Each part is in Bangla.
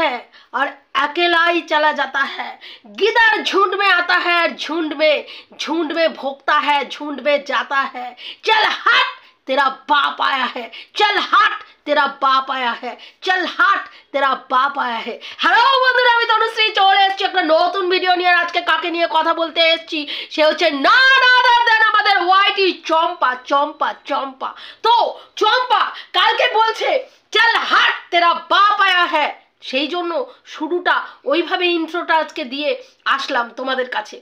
है और अकेला ही चला जाता है। गिदड़ झुंड में आता है, झुंड में भोंकता है, झुंड में जाता है। चल हट, तेरा बाप आया है। चल हट, तेरा बाप आया है। चल हट, तेरा बाप आया है। হ্যালো বন্ধুরা, আমি তনুশ্রী চলে এসেছি একটা নতুন ভিডিও নিয়ে। আজকে কাকে নিয়ে কথা বলতে এসেছি সে হচ্ছে না আমাদের ওয়াইটি চম্পা। তো চম্পা কালকে বলছে চল হাট, তেরা বাপ আয়া হ্যায়। সেই জন্য শুরুটা ওইভাবে ইন্ট্রোটা আজকে দিয়ে আসলাম তোমাদের কাছে।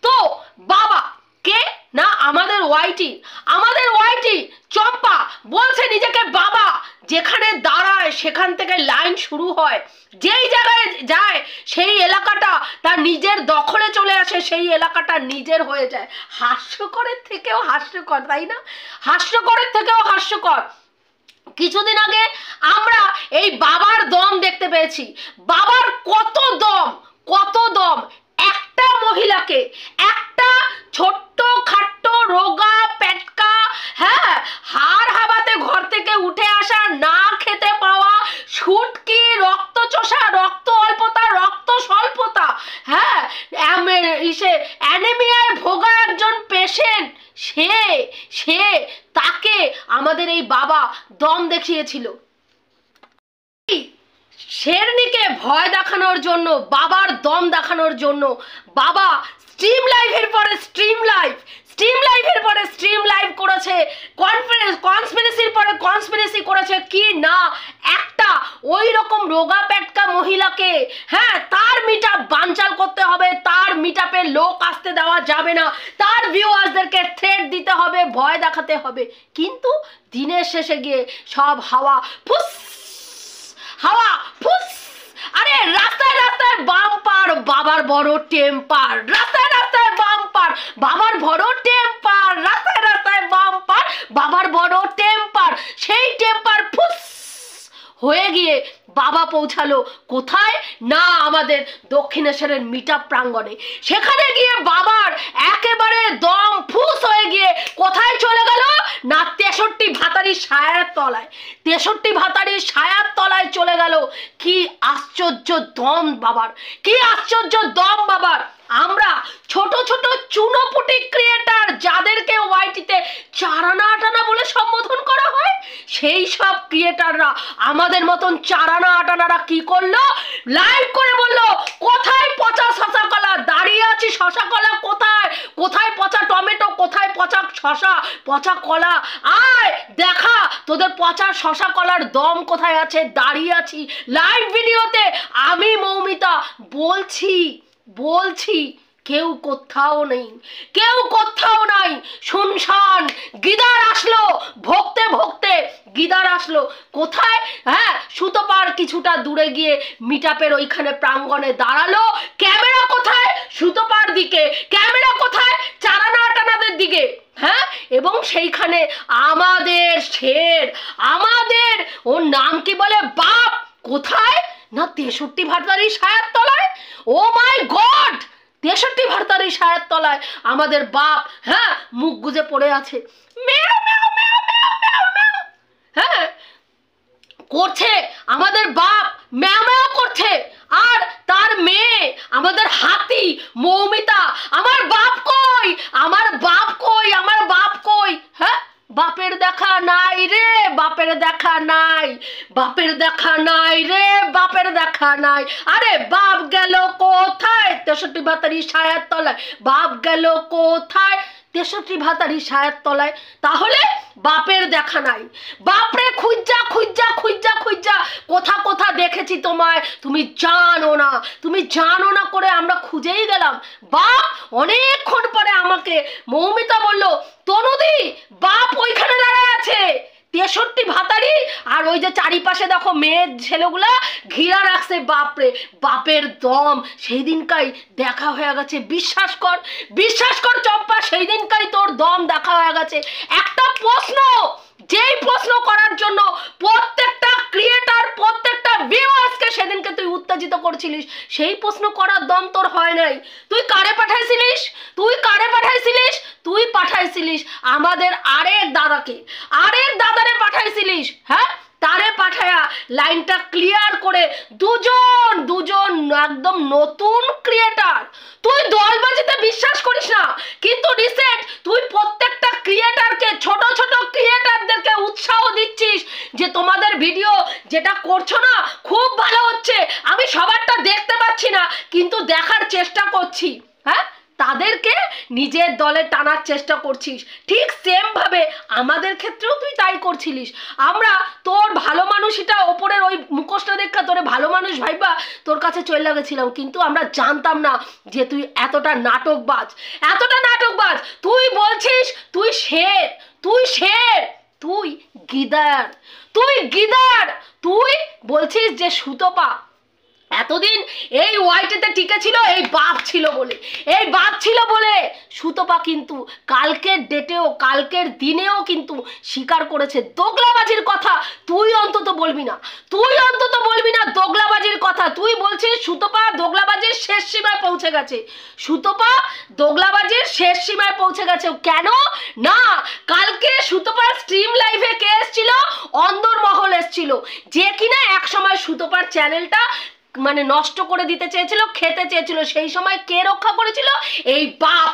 তো বাবা কে না আমাদের ওয়াইটি চম্পা বলছে নিজেকে বাবা। যেখানে দাঁড়ায় সেখান থেকে লাইন শুরু হয়, যেই জায়গায় যায় সেই এলাকাটা তার নিজের দখলে চলে আসে, সেই এলাকাটা নিজের হয়ে যায়। হাস্যকরের থেকেও হাস্যকর, তাই না? হাস্যকরের থেকেও হাস্যকর। কিছুদিন আগে আমরা এই বাবার দম দেখতে পেয়েছি। বাবার কত দম একটা মহিলাকে, একটা ছোট্ট খাট্ট রোগা পেটকা, হ্যাঁ, হাড় হাবাতে ঘর থেকে উঠে আসা, না খেতে পাওয়া, ছুটকি, রক্ত চোষা, রক্ত অল্পতা, রক্ত স্বল্পতা, হ্যাঁ, অ্যানিমিয়ায় ভোগা একজন পেশেন্ট, সে তাকে আমাদের এই বাবা দম দেখিয়েছিল। শেরনিকে ভয় দেখানোর জন্য, বাবার দম দেখানোর জন্য বাবা স্ট্রিম লাইভের পরে স্ট্রিম লাইভ করেছে, কনস্পিরেসির পরে কনস্পিরেসি করেছে। কি না, একটা ওই রকম রোগা পেটকা মহিলাকে, হ্যাঁ, তার মিটআপ বানচাল করতে হবে, তার মিটআপে লোক আসতে দেওয়া যাবে না, তার ভিউয়ার্সদেরকে থ্রেট দিতে হবে, ভয় দেখাতে হবে। কিন্তু দিনের শেষে গিয়ে সব হাওয়া ফুস। আরে রাস্তায় বাম্পার, বাবার বড় টেম্পার। রাস্তায় বাম্পার, বাবার বড় টেম্পার। রাস্তায় বাম্পার, বাবার বড় টেম্পার। সেই টেম্পার ফুস হয়ে গিয়ে বাবা পৌঁছালো কোথায় না আমাদের দক্ষিণেশ্বরের মিটআপ প্রাঙ্গণে। সেখানে গিয়ে বাবার একেবারে দম ফুস হয়ে গিয়ে কোথায় চলে গেল না 63 ভাতারির ছায়ার তলায়। 63 ভাতারির ছায়ার তলায় চলে গেল। কি আশ্চর্য দম বাবার, কি আশ্চর্য দম বাবার। আমরা ছোট চুনোপুটি ক্রিয়েটার, যাদেরকে ওয়াইটিতে চারানা আটানা বলে সম্বোধন করা হয়, সেই সব ক্রিয়েটাররা, আমাদের মতন চারানা আটানারা কি করলো, লাইভ করে বললো কোথায় পচা শশা কলা, দাঁড়িয়ে আছি শশা কলা কোথায় পচা টমেটো, কোথায় পচা শশা, পচা কলা, আয় দেখা তোদের পচা শশা কলার দম কোথায় আছে, দাঁড়িয়ে আছি লাইভ ভিডিওতে। আমি মৌমিতা বলছি কেউ কোথাও নাই, শুনশান। গিদার আসলো ভোগতে গিদার আসলো কোথায়, হ্যাঁ, সুতোপার কিছুটা দূরে গিয়ে মিটআপের ওইখানে প্রাঙ্গণে দাঁড়ালো। ক্যামেরা কোথায়? সুতোপার দিকে। ক্যামেরা কোথায়? চারানা আটানাদের দিকে, হ্যাঁ। এবং সেইখানে আমাদের শের, আমাদের ওর নাম কি বলে, বাপ কোথায় না 63 ভাতারির ছায়ার তলায়। ও মাই গড, 63 ভাতারির ছায়ার তলায় আমাদের বাপ, হ্যাঁ, মুখ গুজে পড়ে আছে। হ্যাঁ করছে আমাদের বাপ, ম্যাও করছে। আর তার মেয়ে আমাদের হাতি মৌমিতা, আমার বাপ কই, আমার বাপ কই, হ্যাঁ, বাপের দেখা নাই রে, বাপের দেখা নাই। আরে বাপ গেল কোথায় 63 ভাতারির ছায়ার তলায়, বাপ গেল কোথায় 63 ভাতারির ছায়ার তলায়। তাহলে বাপের দেখা নাই। বাপরে খুঁজা কোথা দেখেছি তোমায়, তুমি জানো না করে আমরা খুঁজেই গেলাম। বাপ অনেকক্ষণ পরে আমাকে মৌমিতা বলল, তনুদি বাপ ওইখানে দাঁড়ায় আছে 63 ভাতারি। আর ওই যে চারিপাশে দেখো মেয়ের ছেলেগুলা ঘিরা রাখছে বাপরে। বাপের দম সেই দিনকাই দেখা হয়ে গেছে। বিশ্বাস কর চম্পা, সেই দিনকাই তোর দম দেখা হয়ে গেছে। একটা প্রশ্ন, যেই প্রশ্ন করার জন্য প্রত্যেকটা ক্রিয়েটার, প্রত্যেকটা ভিউয়ার্সকে সেদিনকে তুই উত্তেজিত করছিলিস, সেই প্রশ্ন করার দম তোর হয় নাই। তুই কারে পাঠাইছিলিস? তুই পাঠাইছিলিস আমাদের আরেক দাদারে পাঠাইছিলিস, হ্যাঁ। তারে পাঠায়া লাইনটা ক্লিয়ার করে দুজন একদম নতুন ক্রিয়েটার। তুই দলবাজিতে বিশ্বাস করিস না, কিন্তু রিসেন্ট তুই প্রত্যেকটা ক্রিয়েটারকে, ছোট ছোট ক্রিয়েটারদেরকে উৎসাহ দিচ্ছিস যে তোমাদের ভিডিও যেটা করছো না খুব ভালো হচ্ছে। আমি সবারটা দেখতে পাচ্ছি না, কিন্তু দেখার চেষ্টা করছি। হ্যাঁ, তাদেরকে নিজের দলে টানার চেষ্টা করছিস। ঠিক সেম ভাবে আমাদের ক্ষেত্রেও তুই তাই করছিলিস। আমরা তোর ভালো মানুষটা ওপরের ওই মুখোশটা দেখা তোরে ভালো মানুষ ভাইবা তোর কাছে চলে গেছিলাম, কিন্তু আমরা জানতাম না যে তুই এতটা নাটকবাজ। তুই বলছিস তুই শের, তুই গিদার, তুই বলছিস যে সুতপা এতদিন এই ওয়াইটিতে টিকে ছিল এই বাপ ছিল বলে সুতপা কিন্তু কালকের ডেটেও, কালকের দিনেও কিন্তু স্বীকার করেছে দোগলাবাজির কথা। তুই অন্তত বলবি না দোগলাবাজির কথা। তুই বলছিস সুতপা দোগলাবাজির শেষ সীমায় পৌঁছে গেছে। কেন না, কালকে সুতপার স্ট্রিম লাইভে কে এসেছিল? অন্দরমহল এসেছিল, যে কিনা এক সময় সুতপার চ্যানেলটা মানে নষ্ট করে দিতে চেয়েছিল, খেতে চেয়েছিল। সেই সময় কে রক্ষা করেছিল? এই বাপ,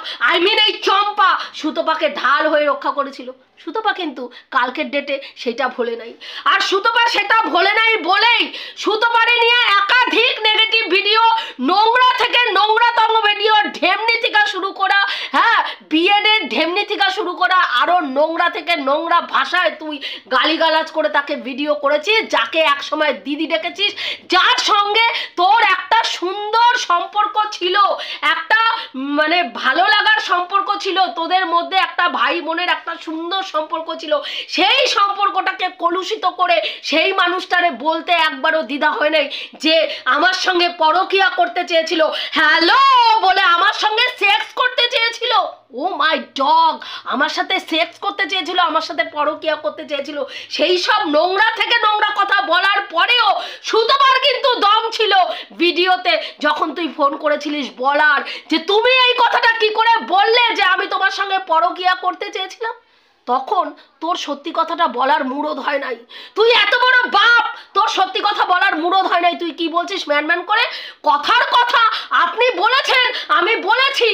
এই চম্পা সুতপাকে ঢাল হয়ে রক্ষা করেছিল। সুতপা কিন্তু কালকের ডেটে সেটা ভোলে নাই। আর সুতপা সেটা ভোলে নাই বলেই সুতপারে নিয়ে একাধিক নেগেটিভ ভিডিও, নোংরা থেকে নোংরাতম ভিডিও, ঢেমনি থেকে শুরু করা, হ্যাঁ বিএডের ঢেমনি থেকে শুরু করা, আরো নোংরা থেকে নোংরা ভাষায় তুই গালিগালাজ করে তাকে ভিডিও করেছিস, যাকে একসময় দিদি ডেকেছিস, যার সঙ্গে তোর একটা সুন্দর সম্পর্ক ছিল, একটা মানে ভালো লাগার সম্পর্ক ছিল, তোদের মধ্যে একটা ভাই বোনের একটা সুন্দর সম্পর্ক ছিল। সেই সম্পর্কটাকে কলুষিত করে সেই মানুষটারে বলতে একবারও দ্বিধা হয় নাই যে আমার সঙ্গে পরকিয়া করতে চেয়েছিল, হ্যালো বলে আমার সঙ্গে সেক্স করতে চেয়েছিল। ও মাই ডগ, আমার সাথে সেক্স করতে চেয়েছিল, আমার সাথে পরকিয়া করতে চেয়েছিল। সেই সব নোংরা থেকে নোংরা কথা বলার পরেও সুতপার কিন্তু দম ছিল ভিডিওতে, যখন তুই ফোন করেছিলিস বলার যে তুমি এই কথাটা কি করে বললে যে আমি তোমার সঙ্গে পরকিয়া করতে চেয়েছিলাম। তখন তোর সত্যি কথাটা বলার মুরদ হয় নাই। তুই এত বড় বাপ, তোর সত্যি কথা বলার মুরদ হয় নাই। তুই কি বলছিস ম্যান করে? কথার কথা আপনি বলেছেন, আমি বলেছি,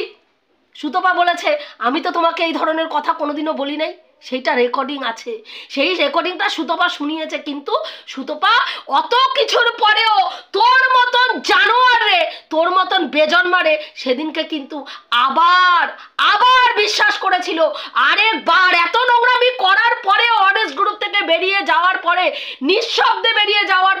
সুতপা বলেছে আমি তো তোমাকে এই ধরনের কথা কোনোদিনও বলি নাই। সেইটা রেকর্ডিং আছে, সেই রেকর্ডিংটা সুতপা শুনিয়েছে। কিন্তু সুতপা অত কিছুর পরেও তোর মতন জানোয়ার রে, তোর মতন বেজন্মারে সেদিনকে কিন্তু আবার বিশ্বাস করেছিল। আরেকবার এত নোংরামি করার পরে, অনেস্ট গ্রুপ থেকে বেরিয়ে যাওয়ার পরে, নিঃশব্দে বেরিয়ে যাওয়ার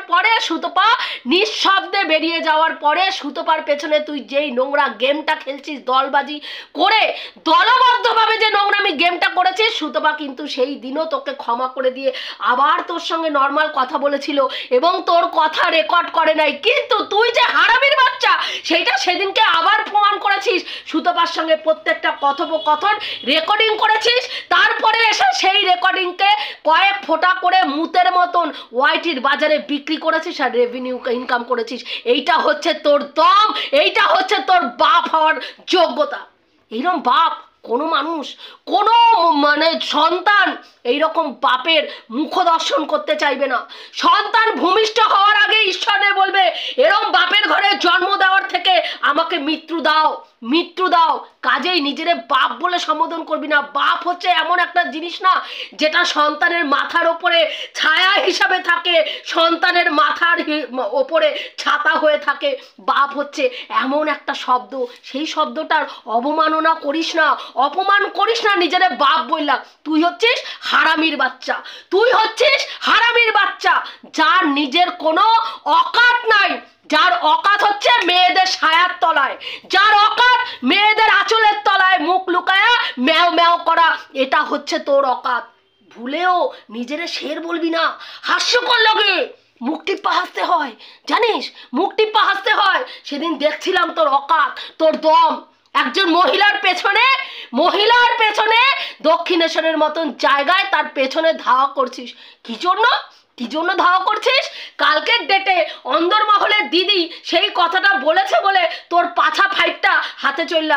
পরে, সুতপার পেছনে তুই যেই নোংরা গেমটা খেলছিস, দলবাজি করে দলবদ্ধভাবে যে নোংরামি গেমটা করেছিস, সুতপা কিন্তু সেই দিনও তোকে ক্ষমা করে দিয়ে আবার তোর সঙ্গে নর্মাল কথা বলেছিল এবং তোর কথা রেকর্ড করে নাই। কিন্তু তুই যে হারামির বাচ্চা সেইটা সেদিনকে আবার প্রমাণ করেছিস। সুতপার সঙ্গে প্রত্যেকটা কথোপকথন রেকর্ডিং করেছিস, তারপরে এসে সেই রেকর্ডিংকে কয়েক ফোঁটা করে মুতের মতন ওয়াইটির বাজারে বিক্রি করেছিস আর রেভিনিউ ইনকাম করেছিস। এইটা হচ্ছে তোর দম, এইটা হচ্ছে তোর বাপ হওয়ার যোগ্যতা। এইরকম বাপ কোনো মানুষ, কোনো মানে সন্তান এইরকম বাপের মুখ দর্শন করতে চাইবে না। সন্তান ভূমিষ্ঠ হওয়ার আগে ঈশ্বরে বলবে এরম বাপের ঘরে জন্ম দেওয়ার থেকে আমাকে মৃত্যু দাও। কাজেই নিজের বাপ বলে সম্বোধন করবি না। বাপ হচ্ছে এমন একটা জিনিস না যেটা সন্তানের মাথার ওপরে ছায়া হিসাবে থাকে, সন্তানের মাথার ওপরে ছাতা হয়ে থাকে। বাপ হচ্ছে এমন একটা শব্দ, সেই শব্দটার অবমাননা করিস না, অপমান করিস না নিজের বাপ বললা। তুই হচ্ছিস হারামির বাচ্চা, যার নিজের কোনো অকাত নাই, যার অকাত হচ্ছে মেয়েদের ছায়ার তলায়, যার অকাত মেয়েদের আঁচলের তলায় মুখ লুকায়া ম্যাও ম্যাও করা, এটা হচ্ছে তোর অকাত। ভুলেও নিজের শের বলবি না। হাস্যকর লাগে, মুখ টিপ্পা হাসতে হয়, জানিস, মুখ টিপ্পা হাসতে হয়। সেদিন দেখছিলাম তোর অকাত, তোর দম। একজন মহিলার পেছনে দক্ষিণেশ্বরের মতন জায়গায় তার পেছনে ধাওয়া করছিস। কি জন্য ধাওয়া করছিস? কালকের ডেটে অন্দরমহলের দিদি সেই কথাটা বলেছে বলে তোর পাছা ফাইটটা হাতে চলে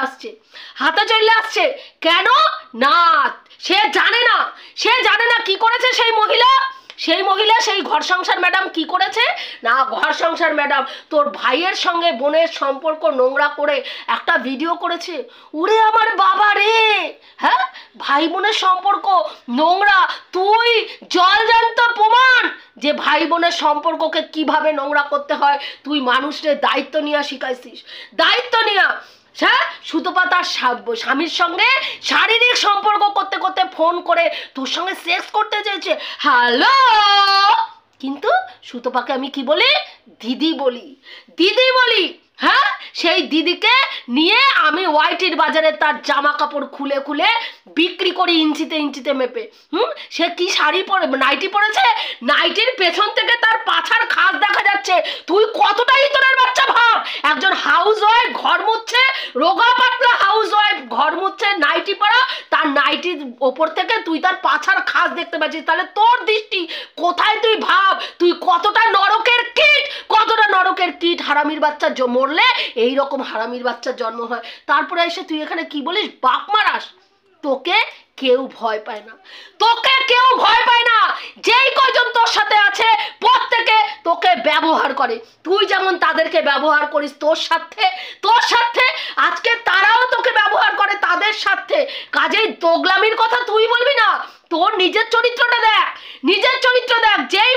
আসছে। কেন না, সে জানে না কি করেছে সেই মহিলা। সেই মহিলা সেই ঘর সংসার ম্যাডাম কি করেছে না, ঘর সংসার ম্যাডাম তোর ভাইয়ের সঙ্গে বোনের সম্পর্ক নোংরা করে একটা ভিডিও করেছে। ওরে আমার বাবা রে, হ্যাঁ ভাই বোনের সম্পর্ক নোংরা, তুই জলজান্ত প্রমাণ যে ভাই বোনের সম্পর্ককে কিভাবে নোংরা করতে হয়। তুই মানুষের দায়িত্ব নিয়ে শিখাইছিস, দায়িত্ব নিয়ে। হ্যাঁ, সুতপা তার স্বামীর সঙ্গে শারীরিক সম্পর্ক করতে করতে ফোন করে তোর সঙ্গে সেক্স করতে চেয়েছে। হ্যালো, কিন্তু সুতপাকে আমি কি বলি? দিদি বলি, দিদি বলি। হ্যাঁ, সেই দিদিকে নিয়ে আমি ওয়াইটির বাজারে তার জামা কাপড় খুলে খুলে বিক্রি করি ইঞ্চিতে ইঞ্চিতে মেপে। সে কি শাড়ি পরে, নাইটি পরেছে, নাইটির পেছন থেকে তার পাছার খাস দেখা যাচ্ছে। তুই কতটা ইতরের বাচ্চা ভাব, একজন হাউস ওয়াইফ ঘর মুছছে, রোগা পাতলা হাউস ওয়াইফ ঘর মুছছে, নাইটি পরা, তার নাইটির ওপর থেকে তুই তার পাছার খাস দেখতে পাচ্ছিস। তাহলে তোর দৃষ্টি কোথায়? তুই ভাব তুই কতটা নরকের কীট, কতটা নরকের কীট। হারামির বাচ্চা মরলে এইরকম হারামির বাচ্চার জন্ম হয়। তারপরে এসে তুই এখানে কি বলিস? বাপ মারাস। তোকে কেউ ভয় পায় না, তোকে কেউ ভয় পায় না। যেই কয়জন তোর সাথে আছে প্রত্যেকে তোকে ব্যবহার করে, তুই যেমন তাদেরকে ব্যবহার করিস তোর সাথে, তোর সাথে আজকে তারাও তোকে ব্যবহার করে তাদের সাথে। কাজেই দোগলামির কথা তুই বলবি না, তোর নিজের চরিত্রটা দেখ, নিজের চরিত্র দেখ। যেই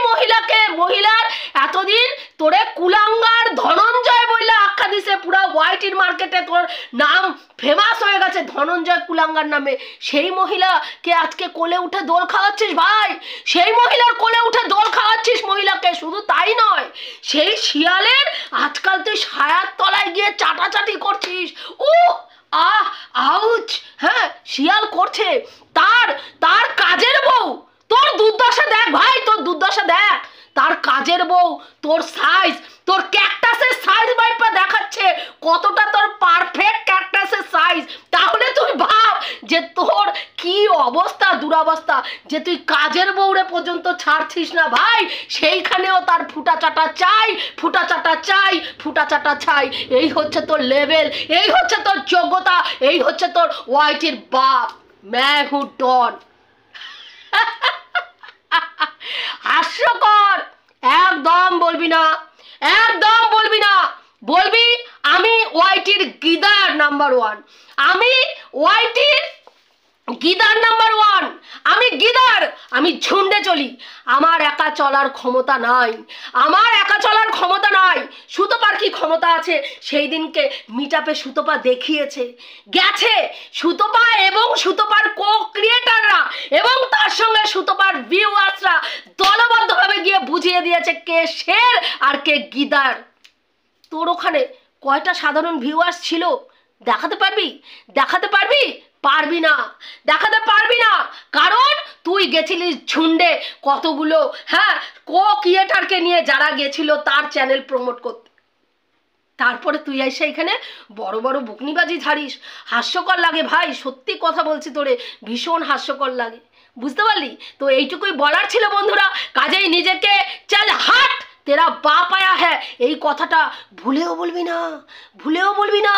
মহিলার এতদিন তোরে কুলাঙ্গার ধনঞ্জয় বললে আখ্যা দিছে, পুরা ওয়াইটির মার্কেটে তোর নাম ফেমাস হয়ে গেছে ধনঞ্জয় কুলাঙ্গার নামে। সেই মহিলাকে আজকে কোলে উঠে দোল খাওয়াচ্ছিস ভাই, সেই মহিলার কোলে উঠে দোল খাওয়াচ্ছিস মহিলাকে। শুধু তাই নয়, সেই শিয়ালের আজকাল তুই ছায়ার তলায় গিয়ে চাটাচাটি করছিস। আহ আউচ, হ্যাঁ শিয়াল করছে। তার কাজের বউ তোর দুর্দশা দেখ ভাই, তোর দুর্দশা দেখ। তার কাজের বউ তোর সাইজ, তোর ক্যাকটাসের সাইজ বাইপা দেখাচ্ছে কতটা তোর পারফেক্ট ক্যাকটাসের সাইজ। তাহলে তুই ভাব যে তোর কি অবস্থা, দুরবস্থা, যে তুই কাজের বউরে পর্যন্ত ছাড়ছিস না ভাই। সেইখানেও তার ফুটা চাটা চাই, ফুটা চাটা চাই, ফুটা চাটা চাই। এই হচ্ছে তোর লেভেল, এই হচ্ছে তোর যোগ্যতা, এই হচ্ছে তোর ওয়াইটির বাপ। मैं हूं डॉन। হাস্যকর, একদম বলবি না, একদম বলবি না। বলবি আমি ওয়াইটির গিদার নাম্বার 1, আমি ওয়াইটির গিদার নাম্বার 1, আমি গিদার, আমি ঝুন্ডে চলি। আমার একা চলার ক্ষমতা নাই, আমার একা চলার ক্ষমতা নাই। সুতপার কি ক্ষমতা আছে? সেই দিনকে মিটআপে সুতপা দেখিয়েছে, গেছে সুতপা এবং সুতপার কো ক্রিয়েটাররা এবং তার সঙ্গে সুতপার ভিউয়ার্সরা দলবদ্ধভাবে গিয়ে বুঝিয়ে দিয়েছে কে শের আর কে গিদার। তোর ওখানে কয়টা সাধারণ ভিউয়ার্স ছিল দেখাতে পারবি? দেখাতে পারবি? পারবি না, দেখাতে পারবি না। কারণ তুই গেছিলিস ঝুন্ডে কতগুলো, হ্যাঁ কো ক্রিয়েটারকে নিয়ে, যারা গেছিল তার চ্যানেল প্রমোট করতে। তারপরে তুই এসে এখানে বড় বড় বুকনিবাজি ঝাড়িস। হাস্যকর লাগে ভাই, সত্যি কথা বলছি, তোরে ভীষণ হাস্যকর লাগে, বুঝতে পারলি? তো এইটুকুই বলার ছিল বন্ধুরা। কাজেই নিজেকে চল হাট, তেরা বাপ আয়া হ্যাঁ, এই কথাটা ভুলেও বলবি না, ভুলেও বলবি না।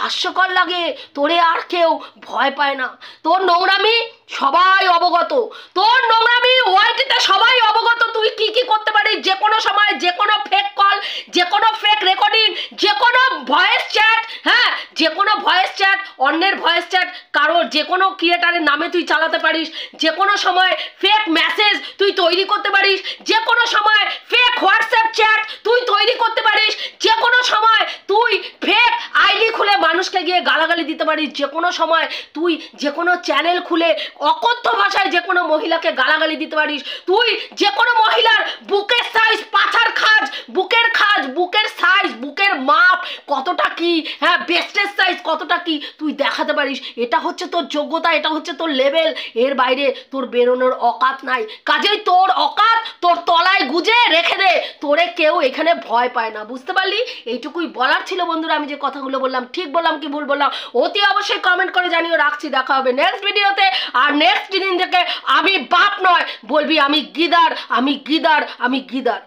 হাস্যকর লাগে, তোরে আর কেউ ভয় পায় না। তোর নোংরামি সবাই অবগত, তোর নোংরামি ওয়াইটিতে সবাই অবগত। তুই কি কি করতে পারিস, যে কোনো সময়, যে কোনো ফেক কল, যে কোনো ফেক রেকর্ডিং, যে কোনো ভয়েস চ্যাট, হ্যাঁ যে কোনো ভয়েস চ্যাট, অন্যের ভয়েস চ্যাট কারোর যে কোনো ক্রিয়েটারের নামে তুই চালাতে পারিস। যে কোনো সময় ফেক মেসেজ তুই তৈরি করতে পারিস, যে কোনো সময় ফেক হোয়াটসঅ্যাপ চ্যাট তুই তৈরি করতে পারিস, যে কোনো সময় তুই ফেক আইডি খুলে মানুষকে গিয়ে গালাগালি দিতে পারিস, যে কোনো সময় তুই যে কোনো চ্যানেল খুলে অকথ্য ভাষায় যে কোনো মহিলাকে গালাগালি দিতে পারিস। তুই যে কোনো মহিলার বুকের সাইজ, পাছার খাজ, বুকের খাজ, বুকের সাইজ, বুকের মাপ কতটা কি, হ্যাঁ বেস্টের সাইজ কতটা কি তুই দেখাতে পারিস। এটা হচ্ছে তোর যোগ্যতা, এটা হচ্ছে তোর লেভেল। এর বাইরে তোর বেরোনোর অকাত নাই। কাজেই তোর অকাত তোর তলায় গুজে রেখে দে, তোরে কেউ এখানে ভয় পায় না, বুঝতে পারলি? এইটুকুই বলার ছিল বন্ধুরা। আমি যে কথাগুলো বললাম ঠিক বললাম কি ভুল বললাম অতি অবশ্যই কমেন্ট করে জানিও। রাখছি, দেখা হবে নেক্সট ভিডিওতে। আর নেক্সট দিন থেকে আমি বাপ নয় বলবি আমি গিদার, আমি গিদার, আমি গিদার।